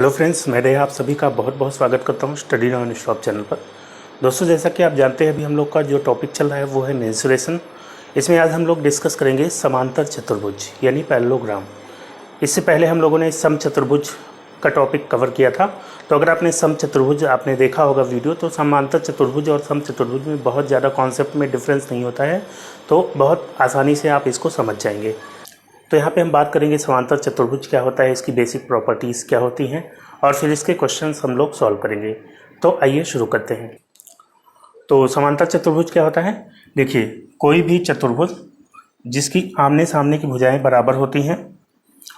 Hello friends, मैं आप सभी का बहुत बहुत स्वागत करता हूं स्टडी नॉन स्टॉप चैनल पर। दोस्तों, जैसा कि आप जानते हैं, अभी हम लोग का जो टॉपिक चल रहा है वो है मेंसुरेशन। इसमें आज हम लोग डिस्कस करेंगे समांतर चतुर्भुज यानी पैरेललोग्राम। इससे पहले हम लोगों ने सम चतुर्भुज का टॉपिक कवर किया था। तो अगर आपने सम चतुर्भुज आपने देखा होगा वीडियो, तो समांतर चतुर्भुज और सम चतुर्भुज में बहुत ज़्यादा कॉन्सेप्ट में डिफरेंस नहीं होता है, तो बहुत आसानी से आप इसको समझ जाएंगे। तो यहाँ पे हम बात करेंगे समांतर चतुर्भुज क्या होता है, इसकी बेसिक प्रॉपर्टीज़ क्या होती हैं, और फिर इसके क्वेश्चंस हम लोग सॉल्व करेंगे। तो आइए शुरू करते हैं। तो समांतर चतुर्भुज क्या होता है? देखिए, कोई भी चतुर्भुज जिसकी आमने सामने की भुजाएं बराबर होती हैं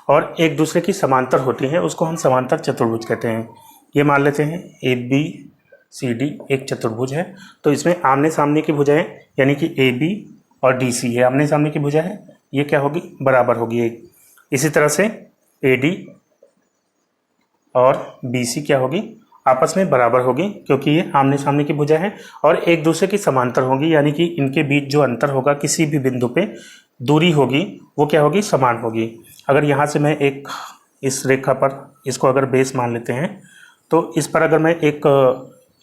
और एक दूसरे की समांतर होती हैं, उसको हम समांतर चतुर्भुज कहते हैं। ये मान लेते हैं ए बी सी डी एक चतुर्भुज है। तो इसमें आमने सामने की भुजाएं यानी कि ए बी और डी सी है, आमने सामने की भुजा है, ये क्या होगी? बराबर होगी एक। इसी तरह से ए डी और बी सी क्या होगी? आपस में बराबर होगी, क्योंकि ये आमने सामने की भुजा है और एक दूसरे की समांतर होगी, यानी कि इनके बीच जो अंतर होगा किसी भी बिंदु पे दूरी होगी वो क्या होगी? समान होगी। अगर यहाँ से मैं एक इस रेखा पर इसको अगर बेस मान लेते हैं, तो इस पर अगर मैं एक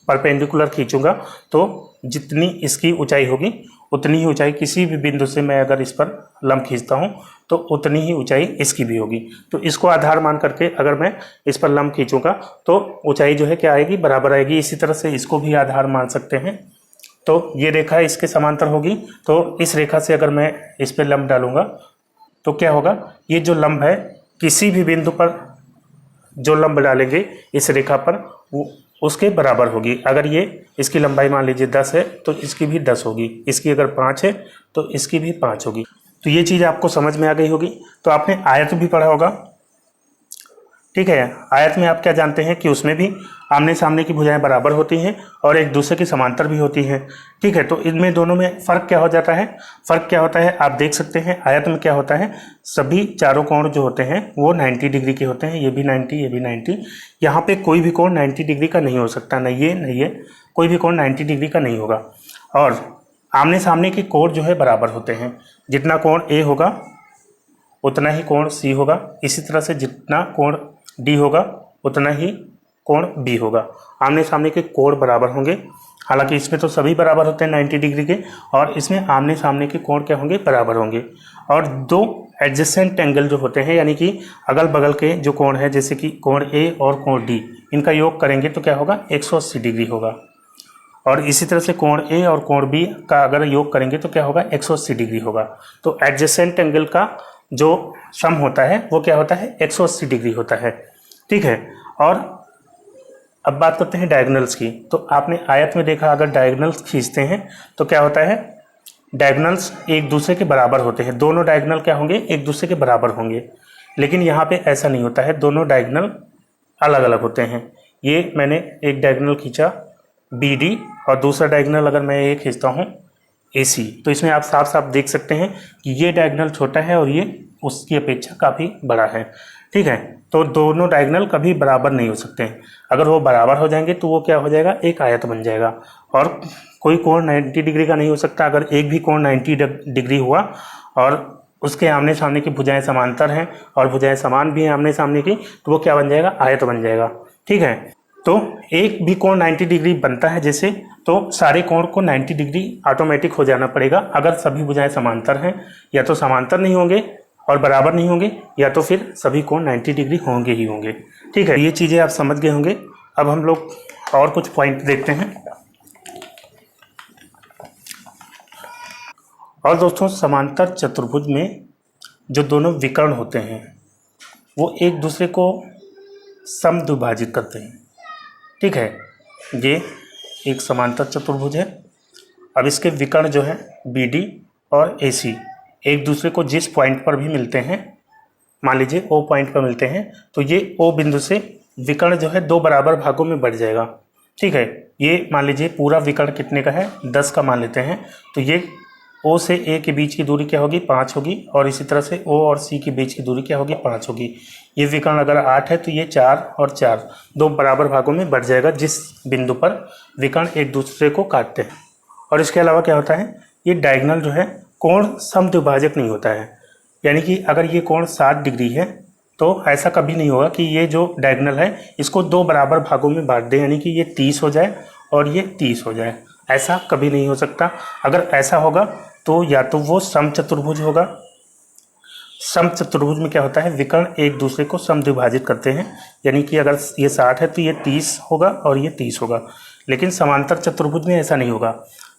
परपेंडिकुलर खींचूंगा तो जितनी इसकी ऊंचाई होगी उतनी ही ऊंचाई किसी भी बिंदु से मैं अगर इस पर लंब खींचता हूँ तो उतनी ही ऊंचाई इसकी भी होगी। तो इसको आधार मान करके अगर मैं इस पर लंब खींचूंगा तो ऊंचाई जो है क्या आएगी? बराबर आएगी। इसी तरह से इसको भी आधार मान सकते हैं। तो ये रेखा इसके समांतर होगी, तो इस रेखा से अगर मैं इस पर लंब डालूंगा तो क्या होगा? ये जो लंब है किसी भी बिंदु पर जो लंब डालेंगे इस रेखा पर वो उसके बराबर होगी। अगर ये इसकी लंबाई मान लीजिए 10 है तो इसकी भी 10 होगी, इसकी अगर 5 है तो इसकी भी 5 होगी। तो ये चीज़ आपको समझ में आ गई होगी। तो आपने आयत भी पढ़ा होगा, ठीक है। आयत में आप क्या जानते हैं कि उसमें भी आमने सामने की भुजाएं बराबर होती हैं और एक दूसरे की समांतर भी होती हैं, ठीक है। तो इनमें दोनों में फ़र्क क्या हो जाता है? फ़र्क क्या होता है आप देख सकते हैं। आयत में क्या होता है? सभी चारों कोण जो होते हैं वो 90 डिग्री के होते हैं। ये भी 90, ये भी 90। यहाँ पे कोई भी कोण 90 डिग्री का नहीं हो सकता, नहीं ये कोई भी कोण 90 डिग्री का नहीं होगा। और आमने सामने के कोण जो है बराबर होते हैं। जितना कोण ए होगा उतना ही कोण सी होगा, इसी तरह से जितना कोण डी होगा उतना ही कोण बी होगा। आमने सामने के कोण बराबर होंगे। हालांकि इसमें तो सभी बराबर होते हैं 90 डिग्री के, और इसमें आमने सामने के कोण क्या होंगे? बराबर होंगे। और दो एडजेसेंट एंगल जो होते हैं, यानी कि अगल बगल के जो कोण है, जैसे कि कोण ए और कोण डी, इनका योग करेंगे तो क्या होगा? 180 डिग्री होगा। और इसी तरह से कोण ए और कोण बी का अगर योग करेंगे तो क्या होगा? 180 डिग्री होगा। तो एडजेसेंट एंगल का जो सम होता है वो क्या होता है? 180 डिग्री होता है, ठीक है। और अब बात करते हैं डायगोनल्स की। तो आपने आयत में देखा, अगर डायगोनल्स खींचते हैं तो क्या होता है? डायगोनल्स एक दूसरे के बराबर होते हैं। दोनों डायगोनल क्या होंगे? एक दूसरे के बराबर होंगे। लेकिन यहाँ पे ऐसा नहीं होता है, दोनों डायगोनल अलग अलग होते हैं। ये मैंने एक डायगोनल खींचा बी डी और दूसरा डायगोनल अगर मैं ये खींचता हूँ ए सी, तो इसमें आप साफ साफ देख सकते हैं कि ये डायगोनल छोटा है और ये उसकी अपेक्षा काफ़ी बड़ा है, ठीक है। तो दोनों डायगोनल कभी बराबर नहीं हो सकते हैं। अगर वो बराबर हो जाएंगे तो वो क्या हो जाएगा? एक आयत बन जाएगा। और कोई कोण 90 डिग्री का नहीं हो सकता। अगर एक भी कोण 90 डिग्री हुआ और उसके आमने सामने की भुजाएं समांतर हैं और भुजाएं समान भी हैं आमने सामने की, तो वो क्या बन जाएगा? आयत बन जाएगा, ठीक है। तो एक भी कोण 90 डिग्री बनता है जैसे, तो सारे कोण को 90 डिग्री ऑटोमेटिक हो जाना पड़ेगा। अगर सभी भुजाएं समांतर हैं, या तो समांतर नहीं होंगे और बराबर नहीं होंगे, या तो फिर सभी कोण 90 डिग्री होंगे ही होंगे, ठीक है। ये चीज़ें आप समझ गए होंगे। अब हम लोग और कुछ पॉइंट देखते हैं। और दोस्तों, समांतर चतुर्भुज में जो दोनों विकर्ण होते हैं वो एक दूसरे को समद्विभाजित करते हैं, ठीक है। ये एक समांतर चतुर्भुज है। अब इसके विकर्ण जो है बी डी और ए सी एक दूसरे को जिस पॉइंट पर भी मिलते हैं, मान लीजिए ओ पॉइंट पर मिलते हैं, तो ये ओ बिंदु से विकर्ण जो है दो बराबर भागों में बढ़ जाएगा, ठीक है। ये मान लीजिए पूरा विकर्ण कितने का है? 10 का मान लेते हैं। तो ये ओ से ए के बीच की दूरी क्या होगी? 5 होगी। और इसी तरह से ओ और सी के बीच की दूरी क्या होगी? 5 होगी। ये विकर्ण अगर 8 है तो ये 4 और 4 दो बराबर भागों में बढ़ जाएगा जिस बिंदु पर विकर्ण एक दूसरे को काटते हैं। और इसके अलावा क्या होता है? ये डायगोनल जो है कोण समद्विभाजक नहीं होता है। यानी कि अगर ये कोण 60 डिग्री है तो ऐसा कभी नहीं होगा कि ये जो डायगोनल है इसको दो बराबर भागों में बांट दें, यानी कि ये 30 हो जाए और ये 30 हो जाए। ऐसा कभी नहीं हो सकता। अगर ऐसा होगा तो या तो वो समचतुर्भुज होगा। समचतुर्भुज में क्या होता है, विकर्ण एक दूसरे को समद्विभाजित करते हैं, यानी कि अगर ये 60 है तो ये 30 होगा और ये 30 होगा। लेकिन समांतर चतुर्भुज में ऐसा नहीं होगा।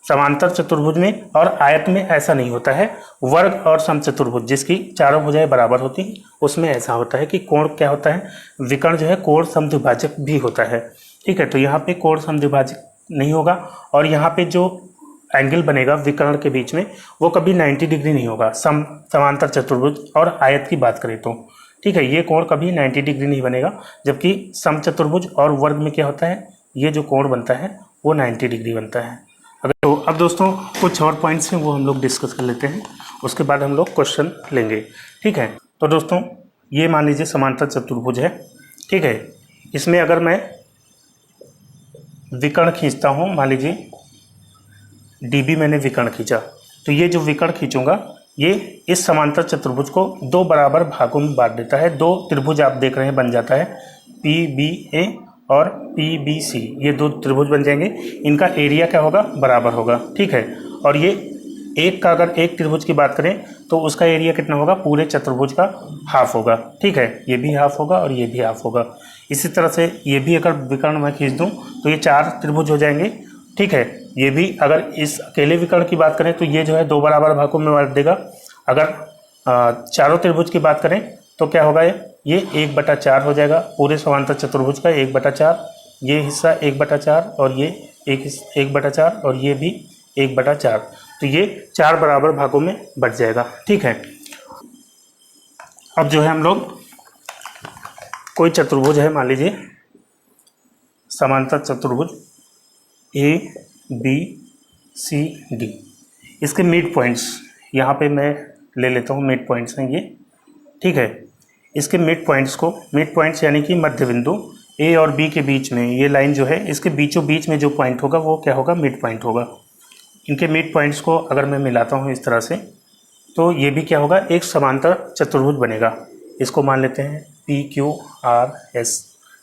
समांतर चतुर्भुज में और आयत में ऐसा नहीं होता है। वर्ग और समचतुर्भुज जिसकी चारों भुजाएं बराबर होती हैं उसमें ऐसा होता है कि कोण क्या होता है, विकर्ण जो है कोण समद्विभाजक भी होता है। ठीक है, तो यहाँ पे कोण समद्विभाजक नहीं होगा और यहाँ पे जो एंगल बनेगा विकर्ण के बीच में वो कभी 90 डिग्री नहीं होगा। समांतर चतुर्भुज और आयत की बात करें तो ठीक है, ये कोण कभी 90 डिग्री नहीं बनेगा, जबकि समचतुर्भुज और वर्ग में क्या होता है, ये जो कोण बनता है वो 90 डिग्री बनता है। अगर तो अब दोस्तों कुछ और पॉइंट्स हैं वो हम लोग डिस्कस कर लेते हैं, उसके बाद हम लोग क्वेश्चन लेंगे। ठीक है, तो दोस्तों ये मान लीजिए समांतर चतुर्भुज है। ठीक है, इसमें अगर मैं विकर्ण खींचता हूँ, मान लीजिए डीबी मैंने विकर्ण खींचा, तो ये जो विकर्ण खींचूंगा ये इस समांतर चतुर्भुज को दो बराबर भागों में बांट देता है। दो त्रिभुज आप देख रहे हैं बन जाता है, PBA और PBC, ये दो त्रिभुज बन जाएंगे। इनका एरिया क्या होगा, बराबर होगा। ठीक है, और ये एक का अगर एक त्रिभुज की बात करें तो उसका एरिया कितना होगा, पूरे चतुर्भुज का हाफ होगा। ठीक है, ये भी हाफ होगा और ये भी हाफ होगा। इसी तरह से ये भी अगर विकर्ण मैं खींच दूँ तो ये 4 त्रिभुज हो जाएंगे। ठीक है, ये भी अगर इस अकेले विकर्ण की बात करें तो ये जो है दो बराबर भागों में बांट देगा। अगर चारों त्रिभुज की बात करें तो क्या होगा, ये 1/4 हो जाएगा पूरे समांतर चतुर्भुज का, 1/4, ये हिस्सा 1/4 और ये 1/4 और ये भी 1/4, तो ये 4 बराबर भागों में बट जाएगा। ठीक है, अब जो है हम लोग कोई चतुर्भुज है, मान लीजिए समांतर चतुर्भुज ABCD, इसके मिड पॉइंट्स यहाँ पे मैं ले लेता हूँ, मिड पॉइंट्स हैं ये। ठीक है, इसके मिड पॉइंट्स यानी कि मध्य बिंदु A और B के बीच में ये लाइन जो है इसके बीचों बीच में जो पॉइंट होगा वो क्या होगा, मिड पॉइंट होगा। इनके मिड पॉइंट्स को अगर मैं मिलाता हूँ इस तरह से तो ये भी क्या होगा, एक समांतर चतुर्भुज बनेगा। इसको मान लेते हैं PQRS।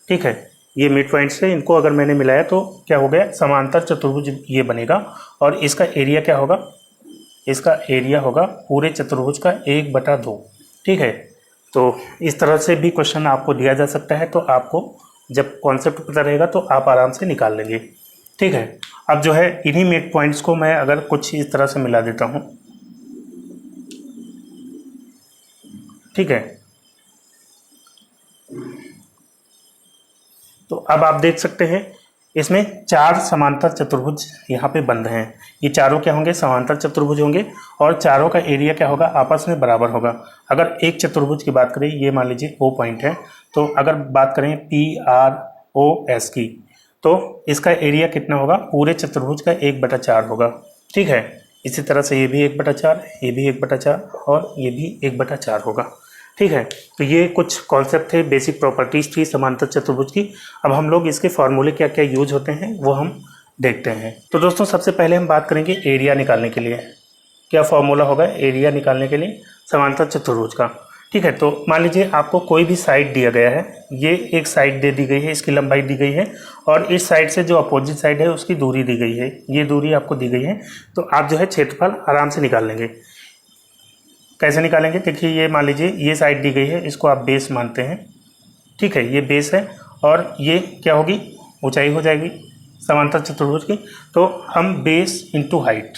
ठीक है, ये मिड पॉइंट्स है, इनको अगर मैंने मिलाया तो क्या हो गया, समांतर चतुर्भुज ये बनेगा। और इसका एरिया क्या होगा, इसका एरिया होगा पूरे चतुर्भुज का 1/2। ठीक है, तो इस तरह से भी क्वेश्चन आपको दिया जा सकता है, तो आपको जब कॉन्सेप्ट पता रहेगा तो आप आराम से निकाल लेंगे। ठीक है, अब जो है इन्हीं मिड पॉइंट्स को मैं अगर कुछ इस तरह से मिला देता हूँ। ठीक है, तो अब आप देख सकते हैं इसमें 4 समांतर चतुर्भुज यहाँ पे बन रहे हैं। ये चारों क्या होंगे, समांतर चतुर्भुज होंगे और चारों का एरिया क्या होगा, आपस में बराबर होगा। अगर एक चतुर्भुज की बात करें, ये मान लीजिए O पॉइंट है, तो अगर बात करें PROS की तो इसका एरिया कितना होगा, पूरे चतुर्भुज का 1/4 होगा। ठीक है, इसी तरह से ये भी 1/4, ये भी 1/4 और ये भी 1/4 होगा। ठीक है, तो ये कुछ कॉन्सेप्ट थे, बेसिक प्रॉपर्टीज थी समांतर चतुर्भुज की। अब हम लोग इसके फॉर्मूले क्या क्या यूज होते हैं वो हम देखते हैं। तो दोस्तों सबसे पहले हम बात करेंगे एरिया निकालने के लिए। क्या फॉर्मूला होगा एरिया निकालने के लिए समांतर चतुर्भुज का। ठीक है, तो मान लीजिए आपको कोई भी साइड दिया गया है, ये एक साइड दे दी गई है, इसकी लंबाई दी गई है और इस साइड से जो अपोजिट साइड है उसकी दूरी दी गई है, ये दूरी आपको दी गई है। तो आप जो है क्षेत्रफल आराम से निकाल लेंगे। कैसे निकालेंगे, देखिए ये मान लीजिए ये साइड दी गई है, इसको आप बेस मानते हैं। ठीक है, ये बेस है और ये क्या होगी, ऊंचाई हो जाएगी समांतर चतुर्भुज की। तो हम बेस इंटू हाइट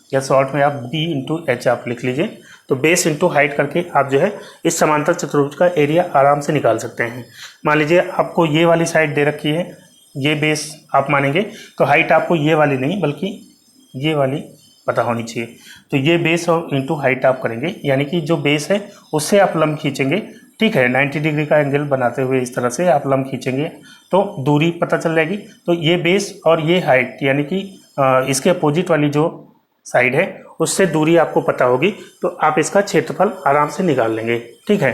या शॉर्ट में आप B/H आप लिख लीजिए। तो बेस इंटू हाइट करके आप जो है इस समांतर चतुर्भुज का एरिया आराम से निकाल सकते हैं। मान लीजिए आपको ये वाली साइड दे रखी है, ये बेस आप मानेंगे, तो हाइट आपको ये वाली नहीं बल्कि ये वाली पता होनी चाहिए। तो ये बेस और इंटू हाइट आप करेंगे, यानी कि जो बेस है उससे आप लंब खींचेंगे। ठीक है, 90 डिग्री का एंगल बनाते हुए इस तरह से आप लंब खींचेंगे तो दूरी पता चल जाएगी। तो ये बेस और ये हाइट यानी कि इसके अपोजिट वाली जो साइड है उससे दूरी आपको पता होगी, तो आप इसका क्षेत्रफल आराम से निकाल लेंगे। ठीक है,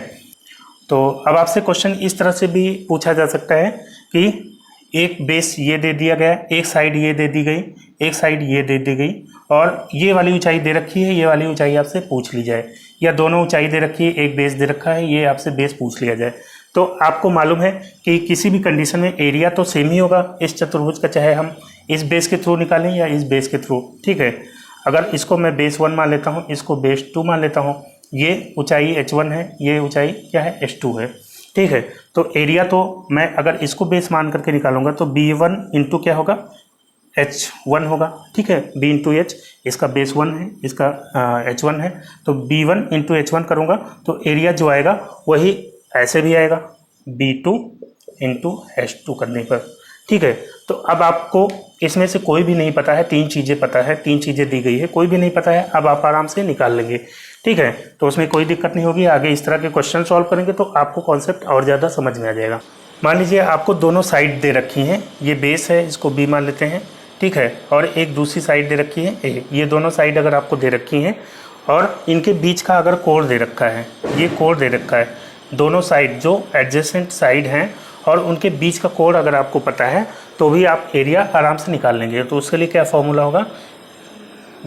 तो अब आपसे क्वेश्चन इस तरह से भी पूछा जा सकता है कि एक बेस ये दे दिया गया, एक साइड ये दे दी गई, एक साइड ये दे दी गई, और ये वाली ऊंचाई दे रखी है, ये वाली ऊंचाई आपसे पूछ ली जाए, या दोनों ऊंचाई दे रखी है, एक बेस दे रखा है, ये आपसे बेस पूछ लिया जाए, तो आपको मालूम है कि किसी भी कंडीशन में एरिया तो सेम ही होगा इस चतुर्भुज का, चाहे हम इस बेस के थ्रू निकालें या इस बेस के थ्रू। ठीक है, अगर इसको मैं बेस 1 मान लेता हूँ, इसको बेस 2 मान लेता हूँ, ये ऊंचाई h1 है, ये ऊंचाई क्या है h2 है। ठीक है, तो एरिया तो मैं अगर इसको बेस मान करके निकालूंगा तो b1 इंटू क्या होगा, h1 होगा। ठीक है, b इंटू एच, इसका बेस 1 है, इसका h1 है, तो b1 इंटू h1 करूँगा तो एरिया जो आएगा वही ऐसे भी आएगा, b2 इंटू h2 करने पर। ठीक है, तो अब आपको इसमें से कोई भी नहीं पता है, 3 चीज़ें पता है, 3 चीज़ें दी गई है, कोई भी नहीं पता है, अब आप आराम से निकाल लेंगे। ठीक है, तो उसमें कोई दिक्कत नहीं होगी। आगे इस तरह के क्वेश्चन सॉल्व करेंगे तो आपको कॉन्सेप्ट और ज़्यादा समझ में आ जाएगा। मान लीजिए आपको दोनों साइड दे रखी हैं, ये बेस है, इसको बी मान लेते हैं। ठीक है, और एक दूसरी साइड दे रखी है ए। ये दोनों साइड अगर आपको दे रखी हैं और इनके बीच का अगर कोण दे रखा है, ये कोण दे रखा है, दोनों साइड जो एडजेसेंट साइड हैं और उनके बीच का कोण अगर आपको पता है तो भी आप एरिया आराम से निकाल लेंगे। तो उसके लिए क्या फॉर्मूला होगा,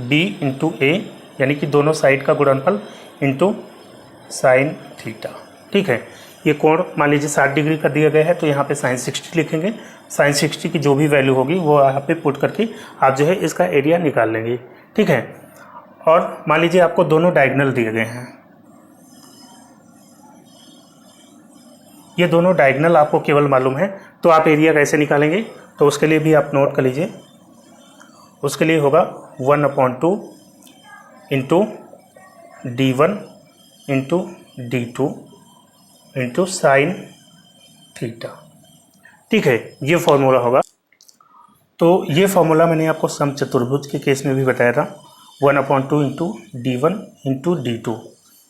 b इंटू ए, यानी कि दोनों साइड का गुणनफल इंटू साइन थीटा। ठीक है, ये कोण मान लीजिए 60 डिग्री का दिया गया है तो यहाँ पे साइन 60 लिखेंगे। साइन 60 की जो भी वैल्यू होगी वो यहाँ पे पुट करके आप जो है इसका एरिया निकाल लेंगे। ठीक है, और मान लीजिए आपको दोनों डायगोनल दिए गए हैं, ये दोनों डायगोनल आपको केवल मालूम है, तो आप एरिया कैसे निकालेंगे, तो उसके लिए भी आप नोट कर लीजिए। उसके लिए होगा 1/2 into d1 into d2 into sine theta. ठीक है, ये फॉर्मूला होगा। तो ये फॉर्मूला मैंने आपको समचतुर्भुज के केस में भी बताया था, 1/2 इंटू d1 इंटू d2।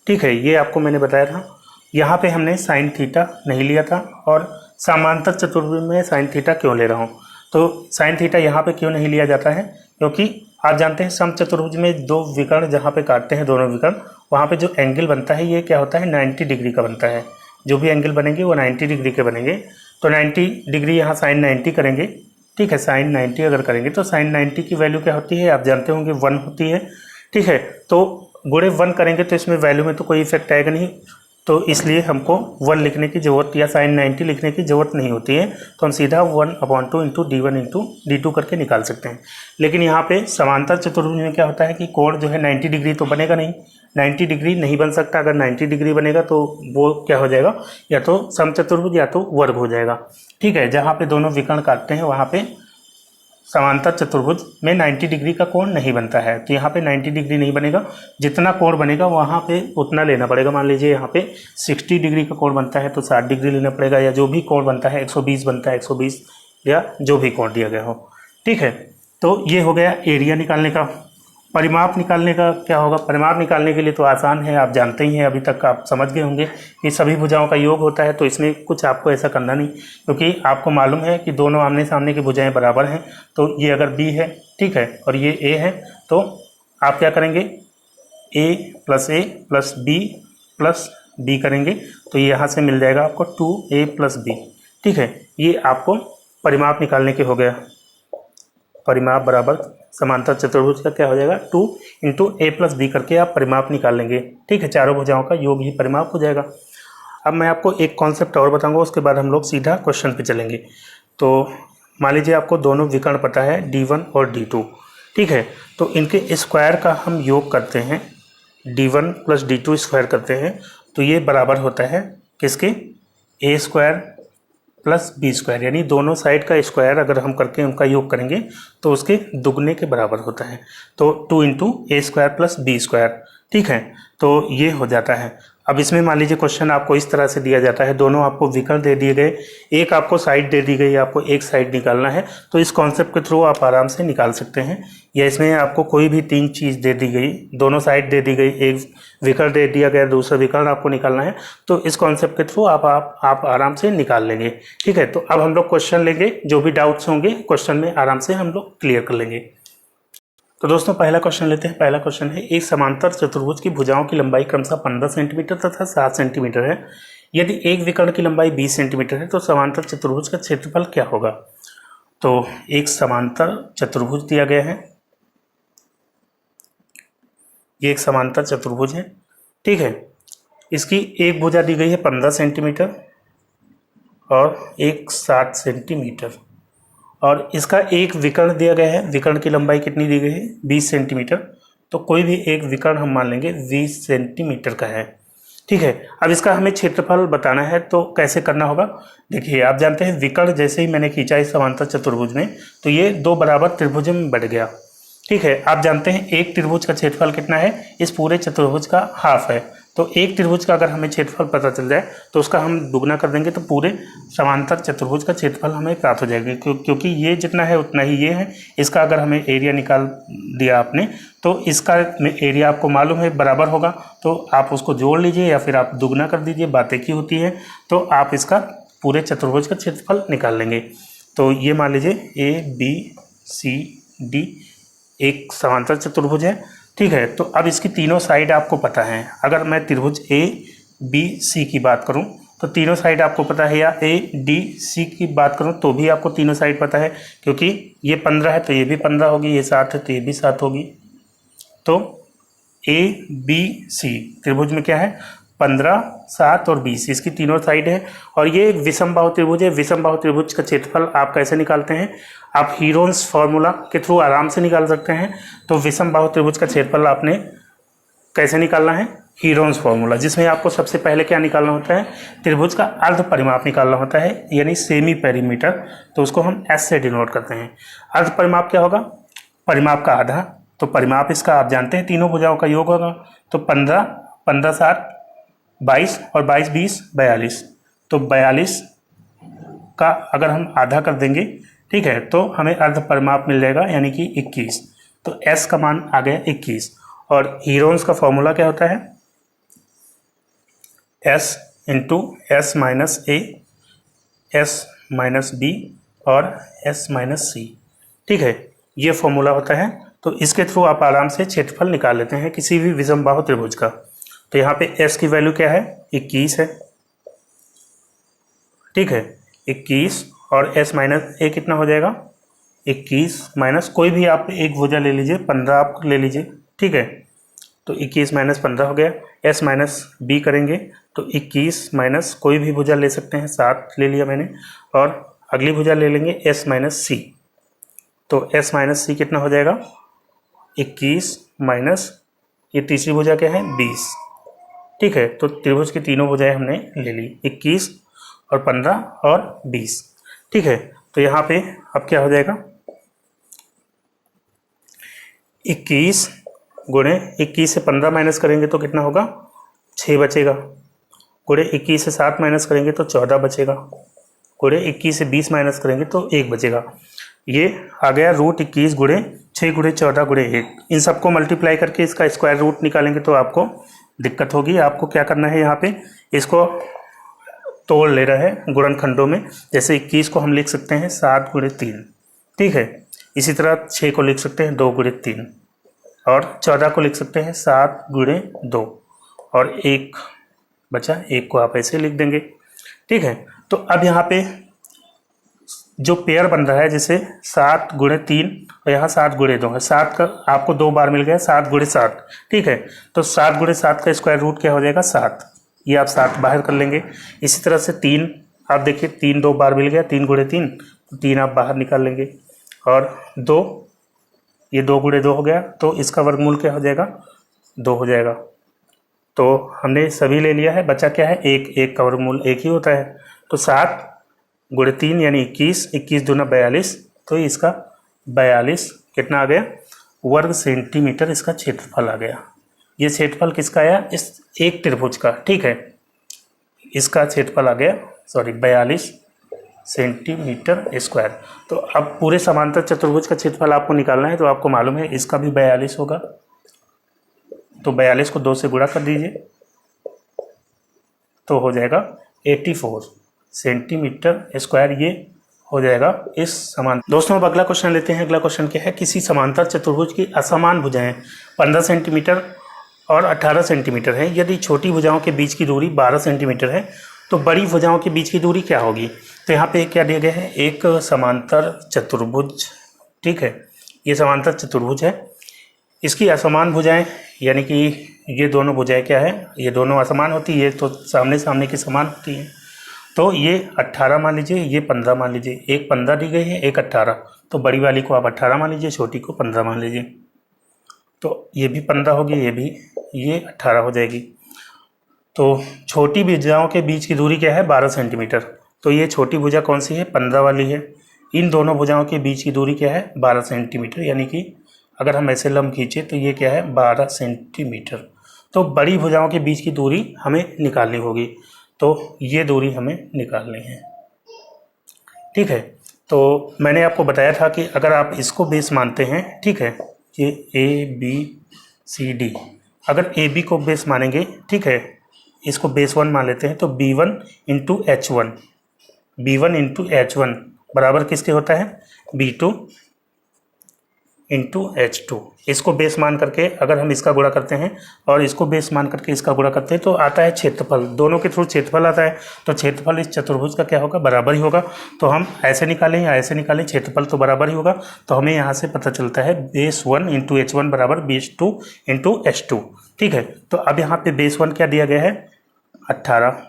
ठीक है, ये आपको मैंने बताया था। यहाँ पे हमने साइन थीटा नहीं लिया था, और समांतर चतुर्भुज में साइन थीटा क्यों ले रहा हूँ, तो साइन थीटा यहाँ पे क्यों नहीं लिया जाता है, क्योंकि आप जानते हैं समचतुर्भुज में दो विकर्ण जहाँ पे काटते हैं, दोनों विकर्ण, वहाँ पे जो एंगल बनता है ये क्या होता है, 90 डिग्री का बनता है। जो भी एंगल बनेंगे वो 90 डिग्री के बनेंगे। तो 90 डिग्री यहाँ साइन 90 करेंगे। ठीक है, साइन 90 अगर करेंगे तो साइन 90 की वैल्यू क्या होती है, आप जानते होंगे 1 होती है। ठीक है, तो गुणे 1 करेंगे तो इसमें वैल्यू में तो कोई इफेक्ट आएगा नहीं, तो इसलिए हमको 1 लिखने की ज़रूरत या साइन 90 लिखने की ज़रूरत नहीं होती है। तो हम सीधा 1/2 इंटू d1 इंटू d2 करके निकाल सकते हैं। लेकिन यहाँ पे समांतर चतुर्भुज में क्या होता है कि कोण जो है 90 डिग्री तो बनेगा नहीं, 90 डिग्री नहीं बन सकता। अगर 90 डिग्री बनेगा तो वो क्या हो जाएगा, या तो समचतुर्भुज या तो वर्ग हो जाएगा। ठीक है, जहाँ पे दोनों विकर्ण काटते हैं वहाँ पे समांतर चतुर्भुज में 90 डिग्री का कोण नहीं बनता है, तो यहाँ पे 90 डिग्री नहीं बनेगा। जितना कोण बनेगा वहाँ पे उतना लेना पड़ेगा। मान लीजिए यहाँ पे 60 डिग्री का कोण बनता है तो 60 डिग्री लेना पड़ेगा, या जो भी कोण बनता है 120 बनता है 120, या जो भी कोण दिया गया हो। ठीक है, तो ये हो गया एरिया निकालने का। परिमाप निकालने का क्या होगा, परिमाप निकालने के लिए तो आसान है, आप जानते ही हैं, अभी तक आप समझ गए होंगे कि सभी भुजाओं का योग होता है। तो इसमें कुछ आपको ऐसा करना नहीं, क्योंकि आपको मालूम है कि दोनों आमने सामने की भुजाएं बराबर हैं। तो ये अगर बी है, ठीक है, और ये ए है, तो आप क्या करेंगे, ए प्लस बी करेंगे, तो ये यहाँ से मिल जाएगा आपको 2a प्लस बी। ठीक है, ये आपको परिमाप निकालने के हो गया। परिमाप बराबर समांतर चतुर्भुज का क्या हो जाएगा, 2 इंटू a प्लस बी करके आप परिमाप निकाल लेंगे। ठीक है, चारों भुजाओं का योग ही परिमाप हो जाएगा। अब मैं आपको एक कॉन्सेप्ट और बताऊंगा, उसके बाद हम लोग सीधा क्वेश्चन पे चलेंगे। तो मान लीजिए आपको दोनों विकर्ण पता है d1 और d2। ठीक है, तो इनके स्क्वायर का हम योग करते हैं, d1 प्लस d2 स्क्वायर करते हैं, तो ये बराबर होता है किसके, a square plus b square, यानी दोनों साइड का स्क्वायर अगर हम करके उनका योग करेंगे तो उसके दुगने के बराबर होता है। तो 2 इंटू ए स्क्वायर प्लस बी स्क्वायर। ठीक है, तो ये हो जाता है। अब इसमें मान लीजिए क्वेश्चन आपको इस तरह से दिया जाता है, दोनों आपको विकर्ण दे दिए गए, एक आपको साइड दे दी गई, आपको एक साइड निकालना है। तो इस कॉन्सेप्ट के थ्रू आप आराम से निकाल सकते हैं। या इसमें आपको कोई भी 3 चीज़ दे दी गई, दोनों साइड दे दी गई, एक विकर्ण दे दिया गया, दूसरा विकर्ण आपको निकालना है, तो इस कॉन्सेप्ट के थ्रू आप आराम से निकाल लेंगे। ठीक है, तो अब हम लोग क्वेश्चन लेंगे, जो भी डाउट्स होंगे क्वेश्चन में आराम से हम लोग क्लियर कर लेंगे। तो दोस्तों पहला क्वेश्चन लेते हैं। पहला क्वेश्चन है, एक समांतर चतुर्भुज की भुजाओं की लंबाई क्रमशः 15 सेंटीमीटर तथा 7 सेंटीमीटर है। यदि एक विकर्ण की लंबाई 20 सेंटीमीटर है तो समांतर चतुर्भुज का क्षेत्रफल क्या होगा। तो एक समांतर चतुर्भुज दिया गया है, ये एक समांतर चतुर्भुज है, ठीक है। इसकी एक भुजा दी गई है 15 सेंटीमीटर और एक 7 सेंटीमीटर, और इसका एक विकर्ण दिया गया है। विकर्ण की लंबाई कितनी दी गई है? 20 सेंटीमीटर। तो कोई भी एक विकर्ण हम मान लेंगे 20 सेंटीमीटर का है, ठीक है। अब इसका हमें क्षेत्रफल बताना है, तो कैसे करना होगा? देखिए, आप जानते हैं विकर्ण जैसे ही मैंने खींचा इस समांतर चतुर्भुज में, तो ये दो बराबर त्रिभुज में बढ़ गया, ठीक है। आप जानते हैं एक त्रिभुज का क्षेत्रफल कितना है? इस पूरे चतुर्भुज का हाफ है। तो एक त्रिभुज का अगर हमें क्षेत्रफल पता चल जाए तो उसका हम दुगना कर देंगे, तो पूरे समांतर चतुर्भुज का क्षेत्रफल हमें प्राप्त हो जाएगा, क्योंकि ये जितना है उतना ही ये है। इसका अगर हमें एरिया निकाल दिया आपने, तो इसका एरिया आपको मालूम है बराबर होगा, तो आप उसको जोड़ लीजिए या फिर आप दुगना कर दीजिए, बात एक ही होती है। तो आप इसका पूरे चतुर्भुज का क्षेत्रफल निकाल लेंगे। तो ये मान लीजिए ABCD एक समांतर चतुर्भुज है, ठीक है। तो अब इसकी तीनों साइड आपको पता है। अगर मैं त्रिभुज ABC की बात करूं तो तीनों साइड आपको पता है, या ADC की बात करूं तो भी आपको तीनों साइड पता है, क्योंकि ये 15 है तो ये भी 15 होगी, ये 7 है तो ये भी 7 होगी। तो ABC त्रिभुज में क्या है? 15, 7 और 20, इसकी तीनों साइड है। और ये एक विषमबाहु त्रिभुज है। विषमबाहु त्रिभुज का क्षेत्रफल आप कैसे निकालते हैं? आप हीरोन्स फॉर्मूला के थ्रू आराम से निकाल सकते हैं। तो विषमबाहु त्रिभुज का क्षेत्रफल आपने कैसे निकालना है? हीरोन्स फॉर्मूला, जिसमें आपको सबसे पहले क्या निकालना होता है? त्रिभुज का अर्ध परिमाप निकालना होता है, यानी सेमी पेरीमीटर। तो उसको हम S से डिनोट करते हैं। अर्ध परिमाप क्या होगा? परिमाप का आधा। तो परिमाप इसका आप जानते हैं तीनों भुजाओं का योग होगा। तो 15, 15, 7, 22 और 22, 20, 42। तो 42 का अगर हम आधा कर देंगे, ठीक है, तो हमें अर्ध परिमाप मिल जाएगा, यानी कि 21। तो S का मान आ गया 21। और हीरोन्स का फॉर्मूला क्या होता है? S into S minus A, S minus B और S माइनस C, ठीक है, ये फॉर्मूला होता है। तो इसके थ्रू आप आराम से क्षेत्रफल निकाल लेते हैं किसी भी विषमबाहु त्रिभुज का। तो यहाँ पे S की वैल्यू क्या है? 21 है, ठीक है, 21। और S माइनस A कितना हो जाएगा? 21 माइनस कोई भी आप एक भुजा ले लीजिए, 15 आप ले लीजिए, ठीक है। तो 21 माइनस 15 हो गया। S माइनस B करेंगे तो 21 माइनस कोई भी भुजा ले सकते हैं, 7 ले लिया मैंने। और अगली भुजा ले लेंगे S माइनस C। तो S माइनस C कितना हो जाएगा? 21 माइनस ये तीसरी भुजा क्या है? 20, ठीक है। तो त्रिभुज की तीनों भुजाएं हमने ले ली, 21 और 15 और 20, ठीक है। तो यहाँ पे अब क्या हो जाएगा? 21 गुणे 21 से 15 माइनस करेंगे तो कितना होगा? 6 बचेगा। गुणे 21 से 7 माइनस करेंगे तो 14 बचेगा। गुणे 21 से 20 माइनस करेंगे तो 1 बचेगा। ये आ गया √21 गुणे 6 गुणे 14 गुणे 1। इन सबको मल्टीप्लाई करके इसका स्क्वायर रूट निकालेंगे तो आपको दिक्कत होगी। आपको क्या करना है? यहाँ पे इसको तोड़ ले रहा है गुणनखंडों में। जैसे 21 को हम लिख सकते हैं 7 गुणे 3, ठीक है। इसी तरह 6 को लिख सकते हैं 2 गुणे 3, और 14 को लिख सकते हैं 7 गुणे 2, और 1 बचा, 1 को आप ऐसे लिख देंगे, ठीक है। तो अब यहाँ पे जो पेयर बन रहा है, जैसे 7 गुणे 3 और यहाँ 7 गुणे 2 है, 7 का आपको 2 बार मिल गया, 7 गुणे 7, ठीक है। तो 7 गुणे 7 का स्क्वायर रूट क्या हो जाएगा? 7। ये आप 7 बाहर कर लेंगे। इसी तरह से 3, आप देखिए 3 2 बार मिल गया, 3 गुणे 3, तो 3 आप बाहर निकाल लेंगे। और 2, ये 2 गुणे 2 हो गया, तो इसका वर्गमूल क्या हो जाएगा? 2 हो जाएगा। तो हमने सभी ले लिया है, बचा क्या है? 1 का वर्गमूल 1 ही होता है। तो 7 गुणे 3 यानी 21, 21 दूना 42, तो इसका 42 कितना आ गया? वर्ग सेंटीमीटर इसका क्षेत्रफल आ गया। ये क्षेत्रफल किसका आया? इस एक त्रिभुज का, ठीक है। इसका क्षेत्रफल आ गया 42 सेंटीमीटर स्क्वायर। तो अब पूरे समांतर चतुर्भुज का क्षेत्रफल आपको निकालना है, तो आपको मालूम है इसका भी 42 होगा। तो 42 को 2 से गुणा कर दीजिए तो हो जाएगा 84 सेंटीमीटर स्क्वायर। ये हो जाएगा इस समान। दोस्तों अब अगला क्वेश्चन लेते हैं। अगला क्वेश्चन क्या है? किसी समांतर चतुर्भुज की असमान भुजाएं 15 सेंटीमीटर और 18 सेंटीमीटर है। यदि छोटी भुजाओं के बीच की दूरी 12 सेंटीमीटर है तो बड़ी भुजाओं के बीच की दूरी क्या होगी? तो यहाँ पे क्या दिया गया है, एक समांतर चतुर्भुज, ठीक है, ये समांतर चतुर्भुज है, इसकी असमान भुजाएं यानी कि ये दोनों भुजाएं क्या है, ये दोनों असमान होती है, ये तो सामने सामने की समान होती है। तो ये 18 मान लीजिए, ये 15 मान लीजिए, एक 15 दी गई है, एक 18, तो बड़ी वाली को आप 18 मान लीजिए, छोटी को 15 मान लीजिए। तो ये भी 15 होगी, ये भी, ये 18 हो जाएगी। तो छोटी भुजाओं के बीच की दूरी क्या है, 12 सेंटीमीटर। तो ये छोटी भुजा कौन सी है, 15 वाली है। इन दोनों भुजाओं के बीच की दूरी क्या है, 12 सेंटीमीटर, यानी कि अगर हम ऐसे लंब खींचे तो ये क्या है, 12 सेंटीमीटर। तो बड़ी भुजाओं के बीच की दूरी हमें निकालनी होगी, तो ये दूरी हमें निकालनी है, ठीक है। तो मैंने आपको बताया था कि अगर आप इसको बेस मानते हैं, ठीक है, ये ABCD, अगर AB को बेस मानेंगे, ठीक है, इसको बेस 1 मान लेते हैं, तो B1 into H1, B1 into H1 बराबर किसके होता है, B2 इंटू H2। इसको बेस मान करके अगर हम इसका गुणा करते हैं और इसको बेस मान करके इसका गुणा करते हैं तो आता है क्षेत्रफल, दोनों के थ्रू क्षेत्रफल आता है। तो क्षेत्रफल इस चतुर्भुज का क्या होगा, बराबर ही होगा। तो हम ऐसे निकालें या ऐसे निकालें, क्षेत्रफल तो बराबर ही होगा। तो हमें यहाँ से पता चलता है बेस 1 इंटू H1 बराबर बेस 2 इंटू H2, ठीक है। तो अब यहाँ पे बेस 1 क्या दिया गया है, 18,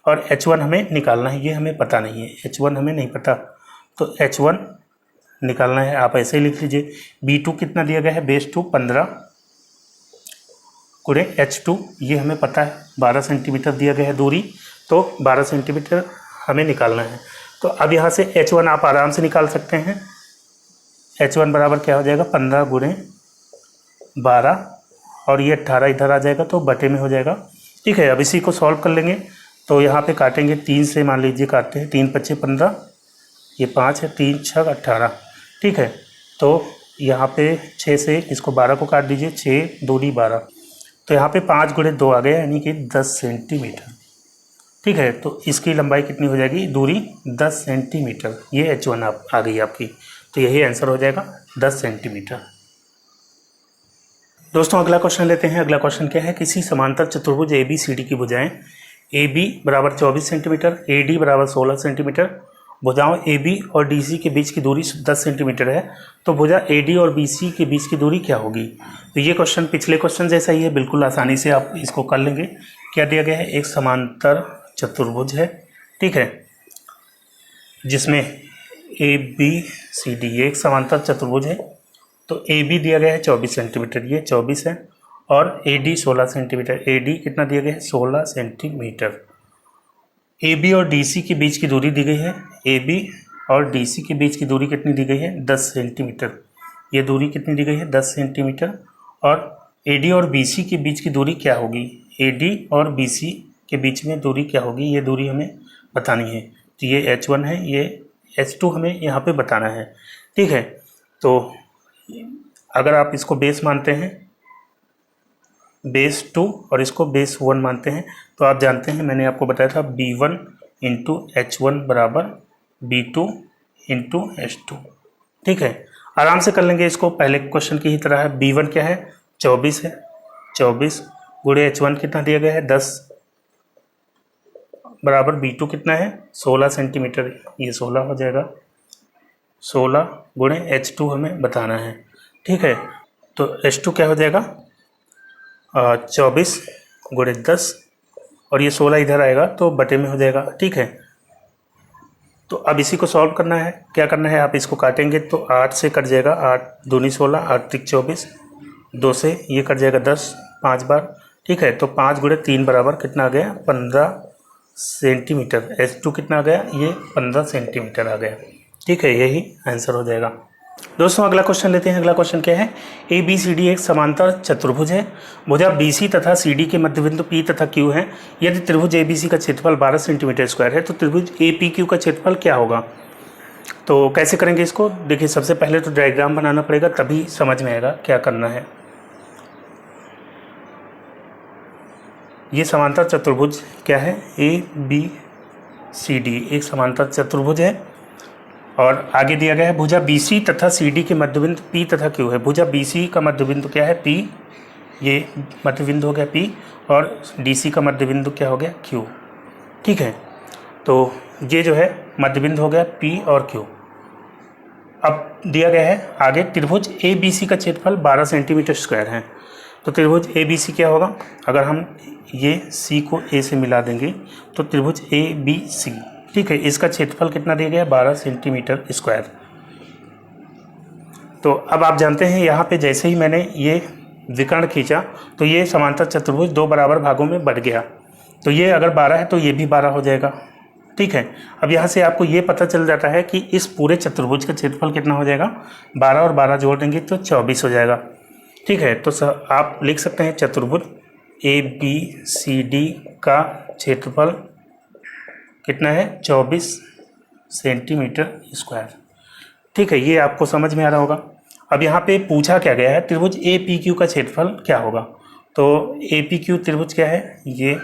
और H1 हमें निकालना है, ये हमें पता नहीं है, H1 हमें नहीं पता, तो H1 निकालना है। आप ऐसे ही लिख लीजिए, B2 कितना दिया गया है, बेस 2 15 गुणे H2, ये हमें पता है 12 सेंटीमीटर दिया गया है दूरी, तो 12 सेंटीमीटर हमें निकालना है। तो अब यहाँ से H1 आप आराम से निकाल सकते हैं। H1 बराबर क्या हो जाएगा, 15 गुणे 12, और ये 18 इधर आ जाएगा तो बटे में हो जाएगा, ठीक है। अब इसी को सॉल्व कर लेंगे, तो यहाँ पे काटेंगे 3 से, मान लीजिए काटते हैं, 3 5 15, ये 5 है, 3 6 18, ठीक है। तो यहाँ पे 6 से इसको 12 को काट दीजिए, 6 दूनी 12, तो यहाँ पे 5 गुणे 2 आ गया, यानी कि 10 सेंटीमीटर, ठीक है। तो इसकी लंबाई कितनी हो जाएगी, दूरी 10 सेंटीमीटर, ये H1 आ गई आपकी। तो यही आंसर हो जाएगा 10 सेंटीमीटर। दोस्तों अगला क्वेश्चन लेते हैं। अगला क्वेश्चन क्या है, किसी समांतर चतुर्भुज ABCD की भुजाएं AB बराबर 24 सेंटीमीटर, AD बराबर 16 सेंटीमीटर, भुजाओं AB और DC के बीच की दूरी 10 सेंटीमीटर है, तो भुजा AD और BC के बीच की दूरी क्या होगी? तो ये क्वेश्चन पिछले क्वेश्चन जैसा ही है, बिल्कुल आसानी से आप इसको कर लेंगे। क्या दिया गया है, एक समांतर चतुर्भुज है, ठीक है, जिसमें ABCD, ये एक समांतर चतुर्भुज है। तो AB दिया गया है 24 सेंटीमीटर, ये 24 है, और AD 16 सेंटीमीटर, AD कितना दिया गया है, 16 सेंटीमीटर। AB और DC के बीच की दूरी दी गई है, AB और DC के बीच की दूरी कितनी दी गई है, 10 सेंटीमीटर। ये दूरी कितनी दी गई है, 10 सेंटीमीटर। और AD और BC के बीच की दूरी क्या होगी, AD और BC के बीच में दूरी क्या होगी, ये दूरी हमें बतानी है। तो ये H1 है, ये H2 हमें यहाँ पे बताना है, ठीक है। तो अगर आप इसको बेस मानते हैं, बेस 2, और इसको बेस 1 मानते हैं, तो आप जानते हैं, मैंने आपको बताया था B1 इंटू H1 बराबर B2 इंटू H2, ठीक है। आराम से कर लेंगे इसको, पहले क्वेश्चन की ही तरह है। B1 क्या है, 24 है, 24 गुणे H1 कितना दिया गया है, 10 बराबर B2 कितना है, 16 सेंटीमीटर, ये 16 हो जाएगा, 16 गुणे H2 हमें बताना है, ठीक है। तो H2 क्या हो जाएगा, 24 गुणे 10, और ये 16 इधर आएगा तो बटे में हो जाएगा, ठीक है। तो अब इसी को सॉल्व करना है। क्या करना है, आप इसको काटेंगे तो 8 से कट जाएगा, 8 दूनी 16, 8 त्रिक 24, 2 से ये कट जाएगा 10 5 बार, ठीक है। तो 5 गुणे 3 बराबर कितना आ गया, 15 सेंटीमीटर। H2 कितना आ गया, ये 15 सेंटीमीटर आ गया, ठीक है। यही आंसर हो जाएगा। दोस्तों अगला क्वेश्चन लेते हैं। अगला क्वेश्चन क्या है, ABCD एक समांतर चतुर्भुज है, भुजा BC तथा CD के मध्यबिंदु P तथा Q हैं। यदि त्रिभुज ABC का क्षेत्रफल 12 सेंटीमीटर स्क्वायर है तो त्रिभुज APQ का क्षेत्रफल क्या होगा? तो कैसे करेंगे इसको, देखिए सबसे पहले तो डायग्राम बनाना पड़ेगा, तभी समझ में आएगा क्या करना है। ये समांतर चतुर्भुज क्या है, ABCD एक समांतर चतुर्भुज है, और आगे दिया गया है भुजा BC तथा CD के मध्यबिंदु P तथा Q है। भुजा BC का मध्यबिंदु क्या है, P, ये मध्यबिंदु हो गया P, और DC का मध्यबिंदु क्या हो गया, Q, ठीक है। तो ये जो है मध्यबिंदु हो गया P और Q। अब दिया गया है आगे त्रिभुज ABC का क्षेत्रफल 12 सेंटीमीटर स्क्वायर है। तो त्रिभुज ABC क्या होगा, अगर हम ये C को A से मिला देंगे तो त्रिभुज ABC, ठीक है, इसका क्षेत्रफल कितना दिया गया है 12 सेंटीमीटर स्क्वायर। तो अब आप जानते हैं यहाँ पे जैसे ही मैंने ये विकर्ण खींचा तो ये समांतर चतुर्भुज दो बराबर भागों में बट गया। तो ये अगर 12 है तो ये भी 12 हो जाएगा, ठीक है। अब यहाँ से आपको ये पता चल जाता है कि इस पूरे चतुर्भुज का क्षेत्रफल कितना हो जाएगा, 12 और 12 जोड़ देंगे तो 24 हो जाएगा, ठीक है। तो आप लिख सकते हैं चतुर्भुज ABCD का क्षेत्रफल कितना है 24 सेंटीमीटर स्क्वायर, ठीक है। ये आपको समझ में आ रहा होगा। अब यहाँ पे पूछा क्या गया है, त्रिभुज APQ का क्षेत्रफल क्या होगा। तो APQ त्रिभुज क्या है, ये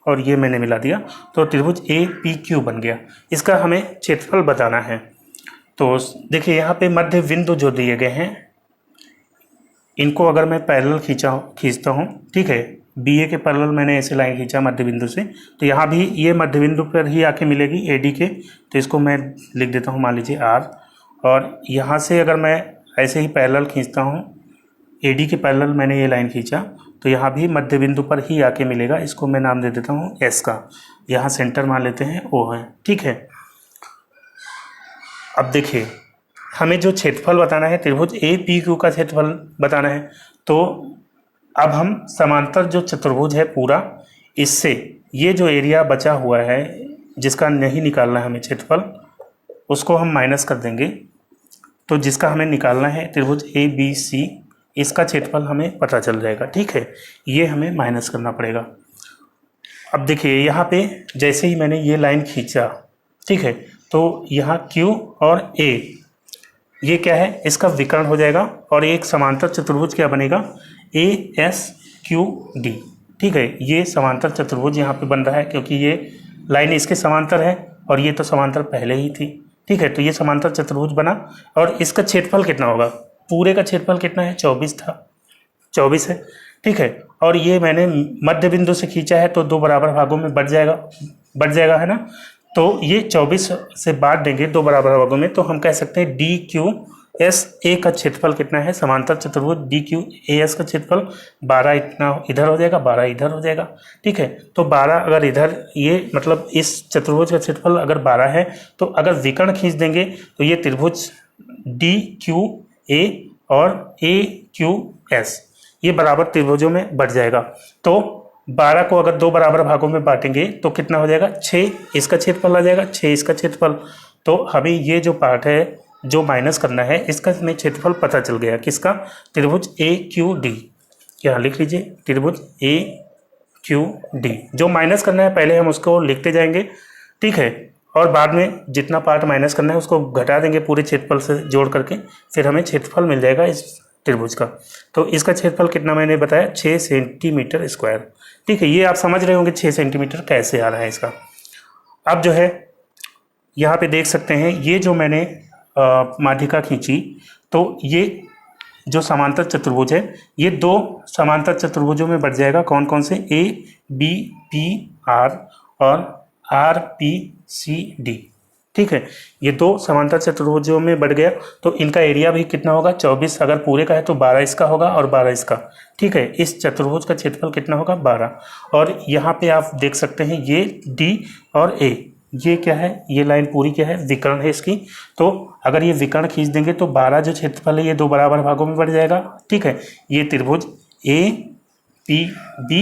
और ये मैंने मिला दिया तो त्रिभुज APQ बन गया। इसका हमें क्षेत्रफल बताना है। तो देखिए यहाँ पे मध्य बिंदु जो दिए गए हैं इनको अगर मैं पैरेलल खींचता हूँ, ठीक है, BA के पैरेलल मैंने ऐसे लाइन खींचा मध्य बिंदु से, तो यहाँ भी ये मध्य बिंदु पर ही आके मिलेगी AD के। तो इसको मैं लिख देता हूँ मान लीजिए R, और यहाँ से अगर मैं ऐसे ही पैरेलल खींचता हूँ AD के पैरेलल मैंने ये लाइन खींचा तो यहाँ भी मध्य बिंदु पर ही आके मिलेगा। इसको मैं नाम दे देता हूँ S का, यहाँ सेंटर मान लेते हैं O है, ठीक है। अब देखिए हमें जो क्षेत्रफल बताना है त्रिभुज APQ का क्षेत्रफल बताना है। तो अब हम समांतर जो चतुर्भुज है पूरा, इससे ये जो एरिया बचा हुआ है जिसका नहीं निकालना है हमें क्षेत्रफल, उसको हम माइनस कर देंगे। तो जिसका हमें निकालना है त्रिभुज ABC, इसका क्षेत्रफल हमें पता चल जाएगा, ठीक है। ये हमें माइनस करना पड़ेगा। अब देखिए यहाँ पे जैसे ही मैंने ये लाइन खींचा, ठीक है, तो यहाँ Q और A ये क्या है, इसका विकर्ण हो जाएगा और एक समांतर चतुर्भुज क्या बनेगा ASQD, ठीक है। ये समांतर चतुर्भुज यहाँ पे बन रहा है क्योंकि ये लाइन इसके समांतर है और ये तो समांतर पहले ही थी, ठीक है। तो ये समांतर चतुर्भुज बना और इसका क्षेत्रफल कितना होगा, पूरे का क्षेत्रफल कितना है 24 था, 24 है, ठीक है। और ये मैंने मध्य बिंदु से खींचा है तो दो बराबर भागों में बट जाएगा है ना। तो ये 24 से बांट देंगे दो बराबर भागों में, तो हम कह सकते हैं DQSA का क्षेत्रफल कितना है, समांतर चतुर्भुज DQAS का क्षेत्रफल 12 इतना इधर हो जाएगा, 12 इधर हो जाएगा, ठीक है। तो 12 अगर इधर, ये मतलब इस चतुर्भुज का क्षेत्रफल अगर 12 है तो अगर विकर्ण खींच देंगे तो ये त्रिभुज DQA और AQS ये बराबर त्रिभुजों में बढ़ जाएगा। तो 12 को अगर दो बराबर भागों में बांटेंगे तो कितना हो जाएगा, 6 इसका क्षेत्रफल आ जाएगा, 6 इसका क्षेत्रफल। तो हमें ये जो पार्ट है जो माइनस करना है इसका हमें क्षेत्रफल पता चल गया, किसका, त्रिभुज AQD। यहाँ लिख लीजिए त्रिभुज AQD। जो माइनस करना है पहले हम उसको लिखते जाएंगे, ठीक है, और बाद में जितना पार्ट माइनस करना है उसको घटा देंगे पूरे क्षेत्रफल से जोड़ करके, फिर हमें क्षेत्रफल मिल जाएगा इस त्रिभुज का। तो इसका क्षेत्रफल कितना मैंने बताया 6 सेंटीमीटर स्क्वायर, ठीक है। ये आप समझ रहे होंगे 6 सेंटीमीटर कैसे आ रहा है इसका। अब जो है यहाँ पे देख सकते हैं ये जो मैंने माध्यिका खींची, तो ये जो समांतर चतुर्भुज है ये दो समांतर चतुर्भुजों में बढ़ जाएगा। कौन कौन से, ABPR और RPCD, ठीक है। ये दो समांतर चतुर्भुजों में बढ़ गया तो इनका एरिया भी कितना होगा 24, अगर पूरे का है तो 12 इसका होगा और 12 इसका, ठीक है। इस चतुर्भुज का क्षेत्रफल कितना होगा 12। और यहाँ पे आप देख सकते हैं ये D और A ये क्या है, ये लाइन पूरी क्या है, विकर्ण है इसकी। तो अगर ये विकर्ण खींच देंगे तो 12 जो क्षेत्रफल है ये दो बराबर भागों में बढ़ जाएगा, ठीक है। ये त्रिभुज APB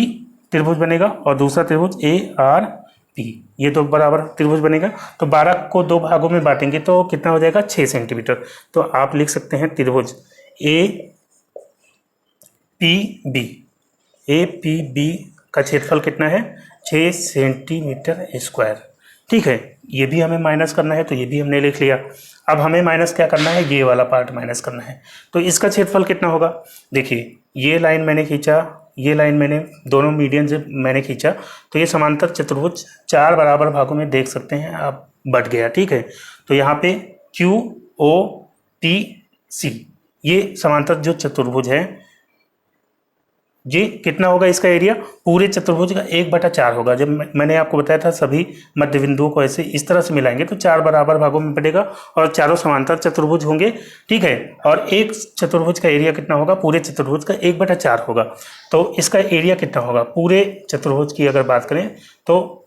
त्रिभुज बनेगा और दूसरा त्रिभुज ARP, ये दो बराबर त्रिभुज बनेगा। तो 12 को दो भागों में बांटेंगे तो कितना हो जाएगा 6 सेंटीमीटर। तो आप लिख सकते हैं त्रिभुज APB का क्षेत्रफल कितना है 6 सेंटीमीटर स्क्वायर, ठीक है। ये भी हमें माइनस करना है तो ये भी हमने लिख लिया। अब हमें माइनस क्या करना है, ये वाला पार्ट माइनस करना है। तो इसका क्षेत्रफल कितना होगा, देखिए ये लाइन मैंने खींचा, ये लाइन मैंने दोनों मीडियन से मैंने खींचा, तो ये समांतर चतुर्भुज 4 बराबर भागों में देख सकते हैं आप बट गया, ठीक है। तो यहाँ पे QOPC ये समांतर जो चतुर्भुज है ये कितना होगा इसका एरिया, पूरे चतुर्भुज का 1/4 होगा। जब मैंने आपको बताया था सभी मध्य बिंदुओं को ऐसे इस तरह से मिलाएंगे तो 4 बराबर भागों में बटेगा और चारों समांतर चतुर्भुज होंगे, ठीक है। और एक चतुर्भुज का एरिया कितना होगा, पूरे चतुर्भुज का 1/4 होगा। तो इसका एरिया कितना होगा पूरे चतुर्भुज की अगर बात करें तो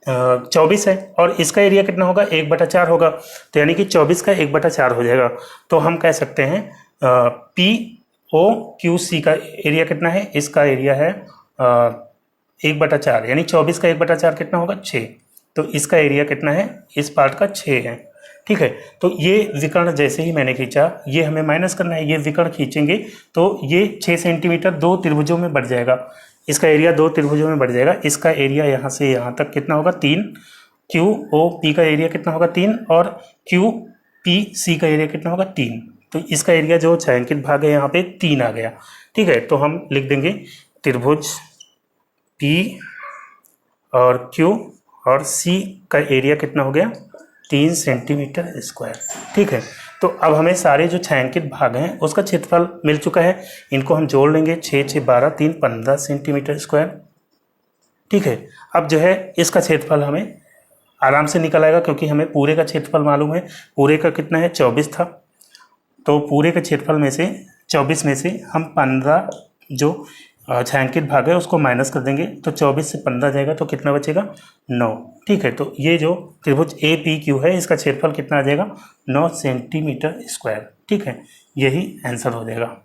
24 है, और इसका एरिया कितना होगा, 1/4 होगा। तो यानी कि 24 का 1/4 हो जाएगा। तो हम कह सकते हैं POQC का एरिया कितना है, इसका एरिया है 1/4, यानी 24 का 1/4 कितना होगा, 6। तो इसका एरिया कितना है, इस पार्ट का 6 है, ठीक है। तो ये विकर्ण जैसे ही मैंने खींचा, ये हमें माइनस करना है, ये विकर्ण खींचेंगे तो ये 6 सेंटीमीटर 2 त्रिभुजों में बढ़ जाएगा। इसका एरिया 2 त्रिभुजों में बढ़ जाएगा। इसका एरिया यहाँ से यहाँ तक कितना होगा, 3। QOP का एरिया कितना होगा, 3, और QPC का एरिया कितना होगा, 3। तो इसका एरिया जो छायांकित भाग है यहाँ पे 3 आ गया, ठीक है। तो हम लिख देंगे त्रिभुज P और Q और C का एरिया कितना हो गया, 3 सेंटीमीटर स्क्वायर, ठीक है। तो अब हमें सारे जो छायांकित भाग हैं उसका क्षेत्रफल मिल चुका है, इनको हम जोड़ लेंगे। 6 6 12 3 15 सेंटीमीटर स्क्वायर, ठीक है। अब जो है इसका क्षेत्रफल हमें आराम से निकल आएगा, क्योंकि हमें पूरे का क्षेत्रफल मालूम है। पूरे का कितना है, 24 था। तो पूरे के क्षेत्रफल में से 24 में से हम 15 जो छायांकित भाग है उसको माइनस कर देंगे, तो 24 से 15 जाएगा तो कितना बचेगा, 9, ठीक है। तो ये जो त्रिभुज APQ है इसका क्षेत्रफल कितना आ जाएगा, 9 सेंटीमीटर स्क्वायर, ठीक है। यही आंसर हो जाएगा।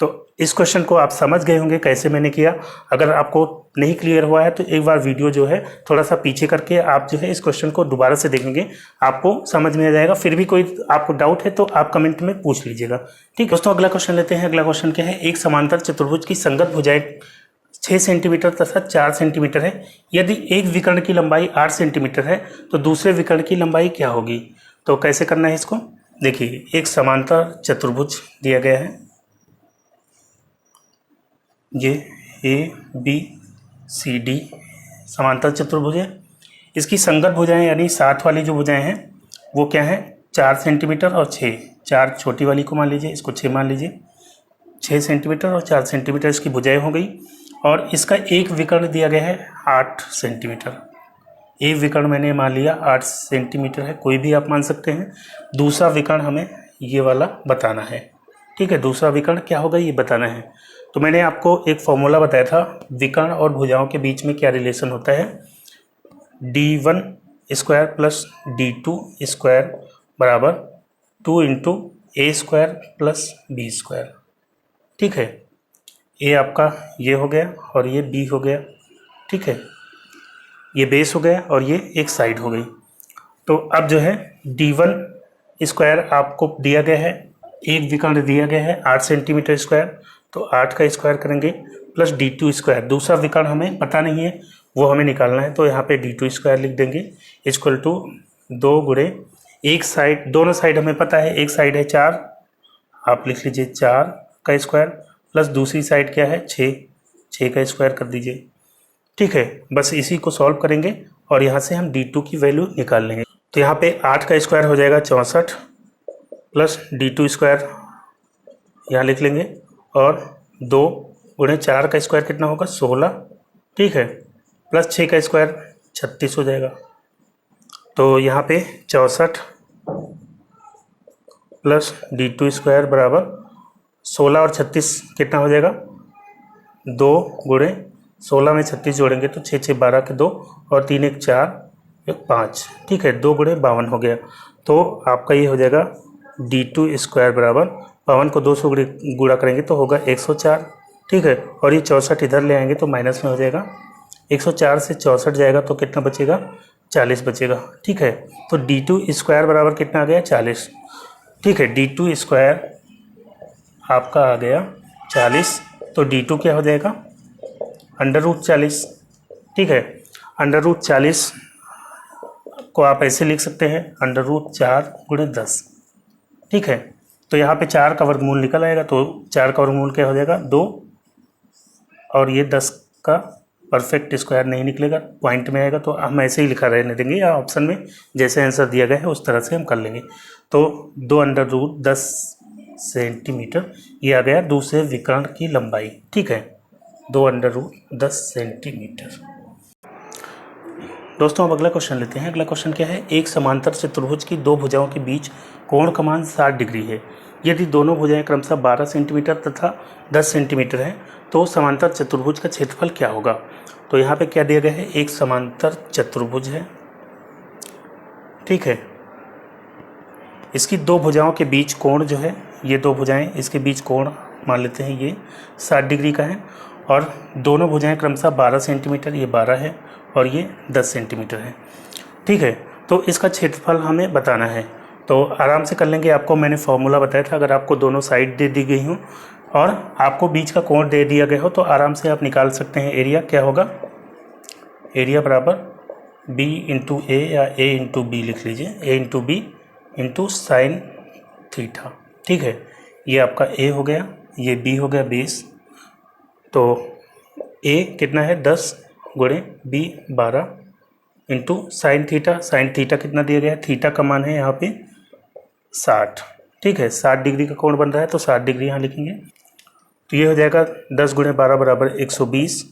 तो इस क्वेश्चन को आप समझ गए होंगे कैसे मैंने किया। अगर आपको नहीं क्लियर हुआ है तो एक बार वीडियो जो है थोड़ा सा पीछे करके आप जो है इस क्वेश्चन को दोबारा से देखेंगे, आपको समझ में आ जाएगा। फिर भी कोई आपको डाउट है तो आप कमेंट में पूछ लीजिएगा, ठीक है। दोस्तों अगला क्वेश्चन लेते हैं। अगला क्वेश्चन क्या है, एक समांतर चतुर्भुज की संगत भुजाएं 6 सेंटीमीटर तथा 4 सेंटीमीटर है। यदि एक विकर्ण की लंबाई 8 सेंटीमीटर है तो दूसरे विकर्ण की लंबाई क्या होगी। तो कैसे करना है इसको, देखिए एक समांतर चतुर्भुज दिया गया है, ये ABCD समांतर चतुर्भुज है। इसकी संगत भुजाएं यानी साथ वाली जो भुजाएं हैं वो क्या है, 4 सेंटीमीटर और 6। 4 छोटी वाली को मान लीजिए, इसको 6 मान लीजिए। 6 सेंटीमीटर और 4 सेंटीमीटर इसकी भुजाएं हो गई। और इसका एक विकर्ण दिया गया है 8 सेंटीमीटर। एक विकर्ण मैंने मान लिया 8 सेंटीमीटर है, कोई भी आप मान सकते हैं। दूसरा विकर्ण हमें ये वाला बताना है, ठीक है। दूसरा विकर्ण क्या होगा ये बताना है। तो मैंने आपको एक फॉर्मूला बताया था, विकर्ण और भुजाओं के बीच में क्या रिलेशन होता है, D1 square plus D2 square बराबर 2 into A square plus B square, ठीक है। A आपका ये हो गया और ये B हो गया, ठीक है। ये बेस हो गया और ये एक साइड हो गई। तो अब जो है D1 स्क्वायर आपको दिया गया है, एक विकर्ण दिया गया है 8 सेंटीमीटर स्क्वायर, तो 8 का स्क्वायर करेंगे प्लस D2 स्क्वायर। दूसरा विकर्ण हमें पता नहीं है, वो हमें निकालना है, तो यहाँ पे D2 स्क्वायर लिख देंगे इक्वल टू 2 गुणे एक साइड, दोनों साइड हमें पता है, एक साइड है 4, आप लिख लीजिए 4 का स्क्वायर प्लस दूसरी साइड क्या है 6 का स्क्वायर कर दीजिए, ठीक है। बस इसी को सॉल्व करेंगे और यहाँ से हम D2 की वैल्यू निकाल लेंगे। तो यहाँ पे 8 का स्क्वायर हो जाएगा 64 प्लस D2 स्क्वायर यहाँ लिख लेंगे, और 2 गुणे 4 का स्क्वायर कितना होगा 16, ठीक है, प्लस 6 का स्क्वायर 36 हो जाएगा। तो यहाँ पे 64 प्लस D2 स्क्वायर बराबर 16 और 36 कितना हो जाएगा, 2 गुणे 16 में 36 जोड़ेंगे तो 6 6 12 के 2 और 3 1 4 1 5, ठीक है, 2 गुणे 52 हो गया। तो आपका ये हो जाएगा D2 स्क्वायर बराबर 52 को 2 से गुणा करेंगे तो होगा 104, ठीक है। और ये 64 इधर ले आएंगे तो माइनस में हो जाएगा, 104 से 64 जाएगा तो कितना बचेगा, 40 बचेगा, ठीक है। तो D2 स्क्वायर बराबर कितना आ गया 40, ठीक है। D2 स्क्वायर आपका आ गया 40, तो D2 क्या हो जाएगा √40, ठीक है। √40 को आप ऐसे लिख सकते हैं √4 गुणे 10, ठीक है। तो यहाँ पे 4 का वर्गमूल निकल आएगा, तो 4 का वर्गमूल क्या हो जाएगा 2, और ये 10 का परफेक्ट स्क्वायर नहीं निकलेगा, पॉइंट में आएगा, तो हम ऐसे ही लिखा रहने देंगे, या ऑप्शन में जैसे आंसर दिया गया है उस तरह से हम कर लेंगे। तो 2 √10 सेंटीमीटर ये आ गया दूसरे विकर्ण की लंबाई, ठीक है। 2√10 सेंटीमीटर। दोस्तों अब अगला क्वेश्चन लेते हैं। अगला क्वेश्चन क्या है, एक समांतर चतुर्भुज की दो भुजाओं के बीच कोण का मान 60 डिग्री है। यदि दोनों भुजाएं क्रमशः 12 सेंटीमीटर तथा 10 सेंटीमीटर हैं तो समांतर चतुर्भुज का क्षेत्रफल क्या होगा। तो यहाँ पे क्या दिया गया है, एक समांतर चतुर्भुज है, ठीक है। इसकी दो भुजाओं के बीच कोण जो है, ये दो भुजाएं, इसके बीच कोण मान लेते हैं ये 60 डिग्री का है और दोनों भुजाएं क्रमशः 12 सेंटीमीटर, ये 12 है और ये 10 सेंटीमीटर है, ठीक है। तो इसका क्षेत्रफल हमें बताना है, तो आराम से कर लेंगे। आपको मैंने फॉर्मूला बताया था, अगर आपको दोनों साइड दे दी गई हो और आपको बीच का कोण दे दिया गया हो तो आराम से आप निकाल सकते हैं। एरिया क्या होगा, एरिया बराबर b इंटू ए या a इंटू बी लिख लीजिए, a into b into sine theta, ठीक है। ये आपका a हो गया, ये b हो गया 20, तो a कितना है 10 गुणे b 12 इंटू साइन थीटा कितना दिया गया है, थीटा का मान है यहाँ पे 60, ठीक है। 60 डिग्री का कोण बन रहा है तो 60 डिग्री यहाँ लिखेंगे। तो ये हो जाएगा 10 गुणे 12 बराबर 120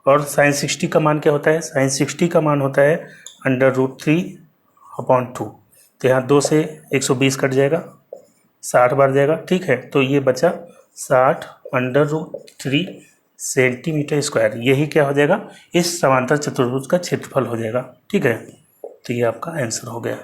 और साइन 60 का मान क्या होता है, साइन 60 का मान होता है √3/2। तो यहाँ 2 से 120 कट जाएगा, 60 बार जाएगा, ठीक है। तो ये बचा 60√3 सेंटीमीटर स्क्वायर। यही क्या हो जाएगा, इस समांतर चतुर्भुज का क्षेत्रफल हो जाएगा, ठीक है। तो ये आपका आंसर हो गया।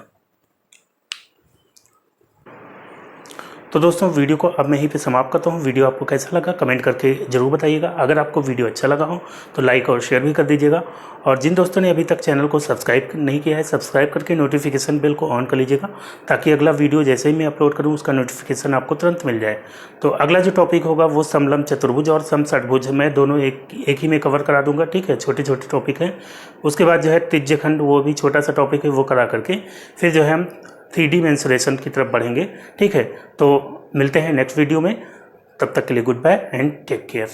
तो दोस्तों वीडियो को अब मैं यहीं पे समाप्त करता हूँ। वीडियो आपको कैसा लगा कमेंट करके ज़रूर बताइएगा। अगर आपको वीडियो अच्छा लगा हो तो लाइक और शेयर भी कर दीजिएगा और जिन दोस्तों ने अभी तक चैनल को सब्सक्राइब नहीं किया है, सब्सक्राइब करके नोटिफिकेशन बेल को ऑन कर लीजिएगा ताकि अगला वीडियो जैसे ही मैं अपलोड करूँ उसका नोटिफिकेशन आपको तुरंत मिल जाए। तो अगला जो टॉपिक होगा वो समलंब चतुर्भुज और समषटभुज, मैं दोनों एक ही में कवर करा दूँगा, ठीक है। छोटे छोटे टॉपिक हैं। उसके बाद जो है त्रिज्यखंड, वो भी छोटा सा टॉपिक है, वो करा करके फिर जो है हम 3D मेंसुरेशन की तरफ बढ़ेंगे, ठीक है। तो मिलते हैं नेक्स्ट वीडियो में, तब तक के लिए good bye and take care.